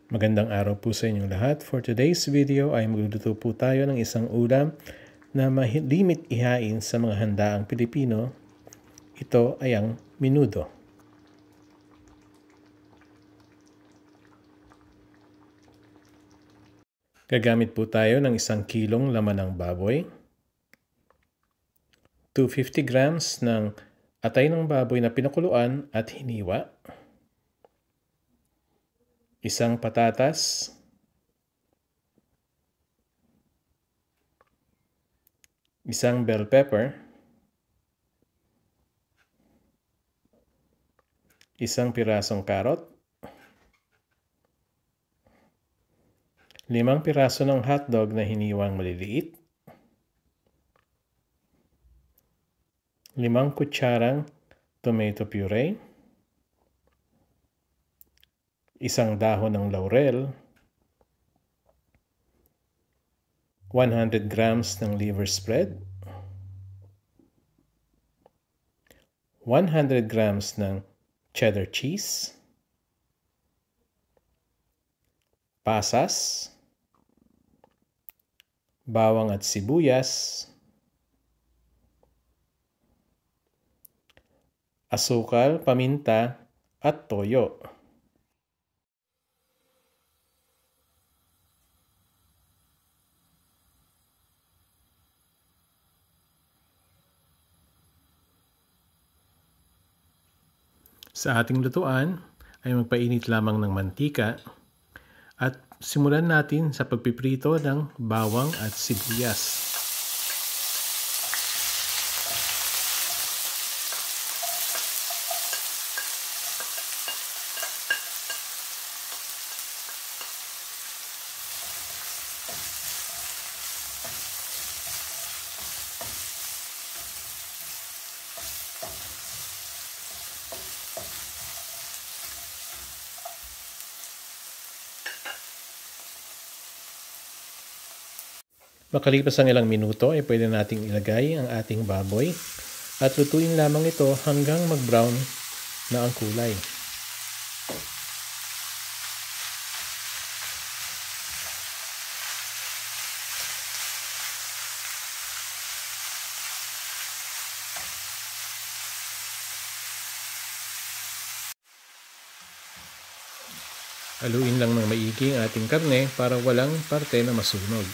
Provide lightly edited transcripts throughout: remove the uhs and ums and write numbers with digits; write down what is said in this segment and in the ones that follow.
Magandang araw po sa inyong lahat. For today's video ay magluluto po tayo ng isang ulam na malimit ihain sa mga handaang Pilipino. Ito ay ang menudo. Gagamit po tayo ng 1 kilong laman ng baboy, 250 grams ng atay ng baboy na pinakuluan at hiniwa, isang patatas, isang bell pepper, isang pirasong karot, 5 piraso ng hotdog na hiniwang maliliit, 5 kutsarang tomato puree, isang dahon ng laurel, 100 grams ng liver spread, 100 grams ng cheddar cheese, pasas, bawang at sibuyas, asukal, paminta, at toyo. Sa ating lutuan ay magpainit lamang ng mantika at simulan natin sa pagpiprito ng bawang at sibuyas. Makalipas ang ilang minuto ay pwede nating ilagay ang ating baboy at lutuin lamang ito hanggang mag-brown na ang kulay. Haluin lang ng maigi ang ating karne para walang parte na masunog.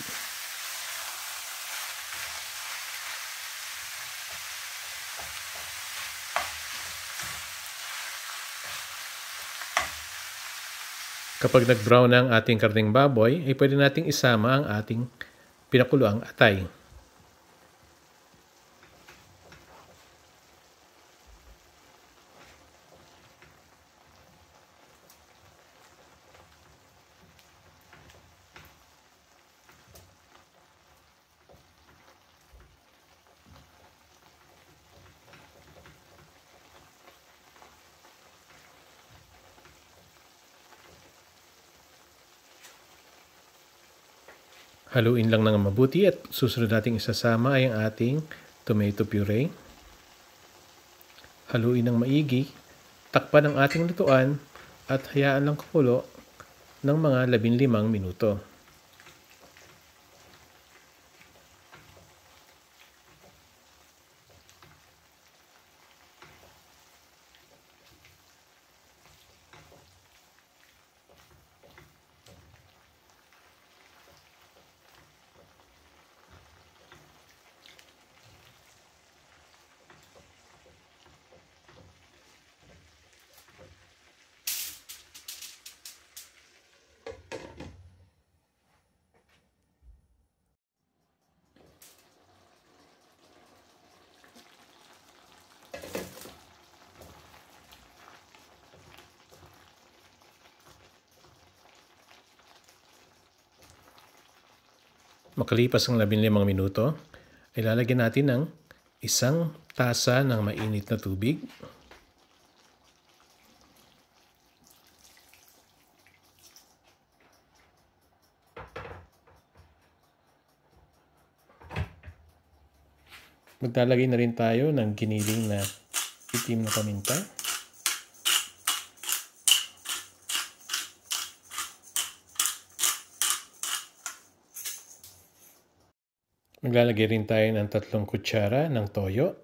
Kapag nag-brown na ang ating karneng baboy, ay pwede nating isama ang ating pinakuluang atay. Haluin lang ng mabuti at susunod nating isasama ay ang ating tomato puree. Haluin ng maigi, takpan ang ating lutuan at hayaan lang kumulo ng mga 15 minuto. Makalipas ang 15 minuto, ay lalagyan natin ng 1 tasa ng mainit na tubig. Maglalagay na rin tayo ng giniling na itim na paminta. Maglalagay rin tayo ng 3 kutsara ng toyo.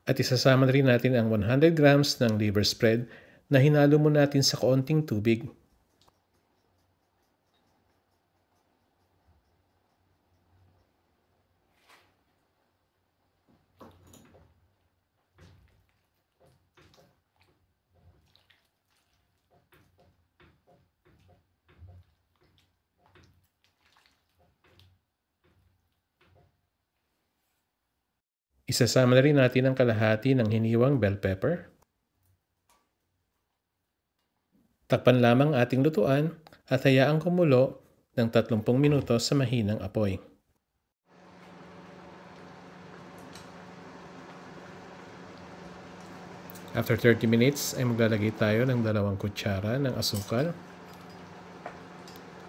At isasama rin natin ang 100 grams ng liver spread na hinalo mo natin sa kaunting tubig. Isasama na rin natin ang kalahati ng hiniwang bell pepper. Takpan lamang ating lutuan at hayaang kumulo ng 30 minuto sa mahinang apoy. After 30 minutes ay maglalagay tayo ng 2 kutsara ng asukal.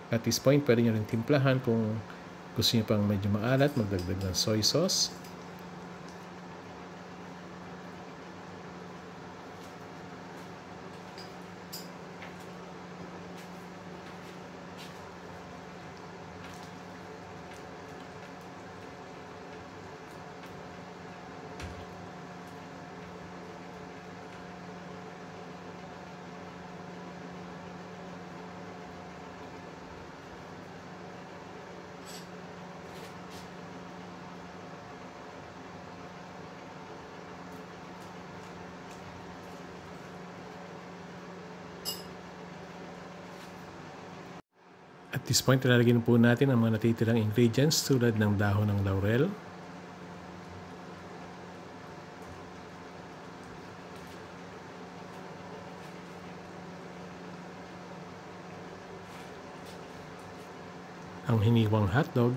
At this point, pwede nyo rin timplahan kung gusto nyo pang medyo maalat, magdagdag ng soy sauce. At this point, ilalagay po natin ang mga natitirang ingredients tulad ng dahon ng laurel, ang hiniwang hotdog,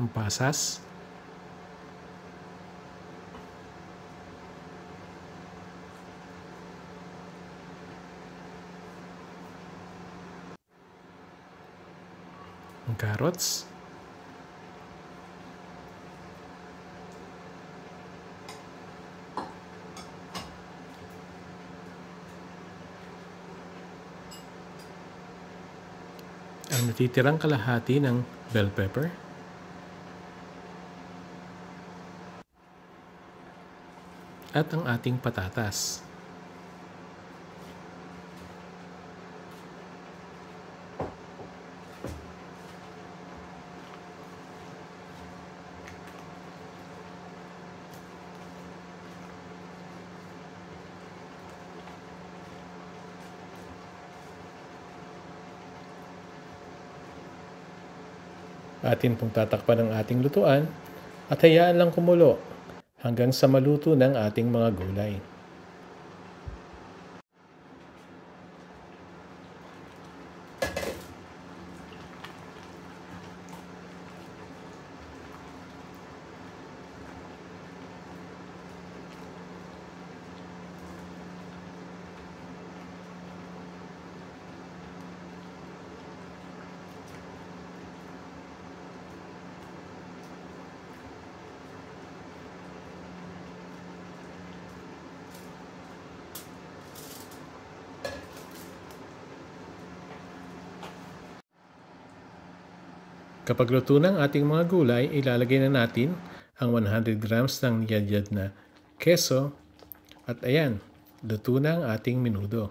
ang pasas, ang carrots, ang natitirang kalahati ng bell pepper, at ang ating patatas. Atin pong tatakpan ang ating lutuan at hayaan lang kumulo hanggang sa maluto ng ating mga gulay. Kapag luto ng ating mga gulay, ilalagay na natin ang 100 grams ng niyadyad na keso at ayan, luto na ang ating menudo.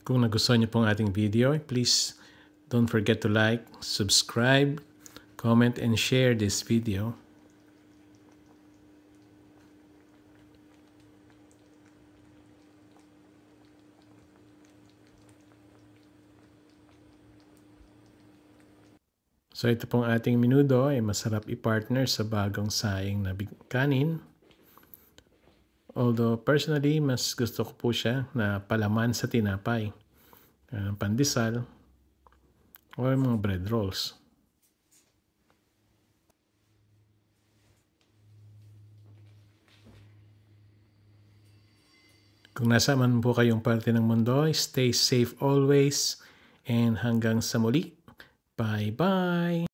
Kung nagustuhan niyo pong ating video, please don't forget to like, subscribe, comment, and share this video. So ito pong ating menudo ay masarap i-partner sa bagong saing na kanin. Although personally, mas gusto ko po siya na palaman sa tinapay, pandesal, or mga bread rolls. Kung nasa man po kayong parte ng mundo, stay safe always, and hanggang sa muli. Bye-bye!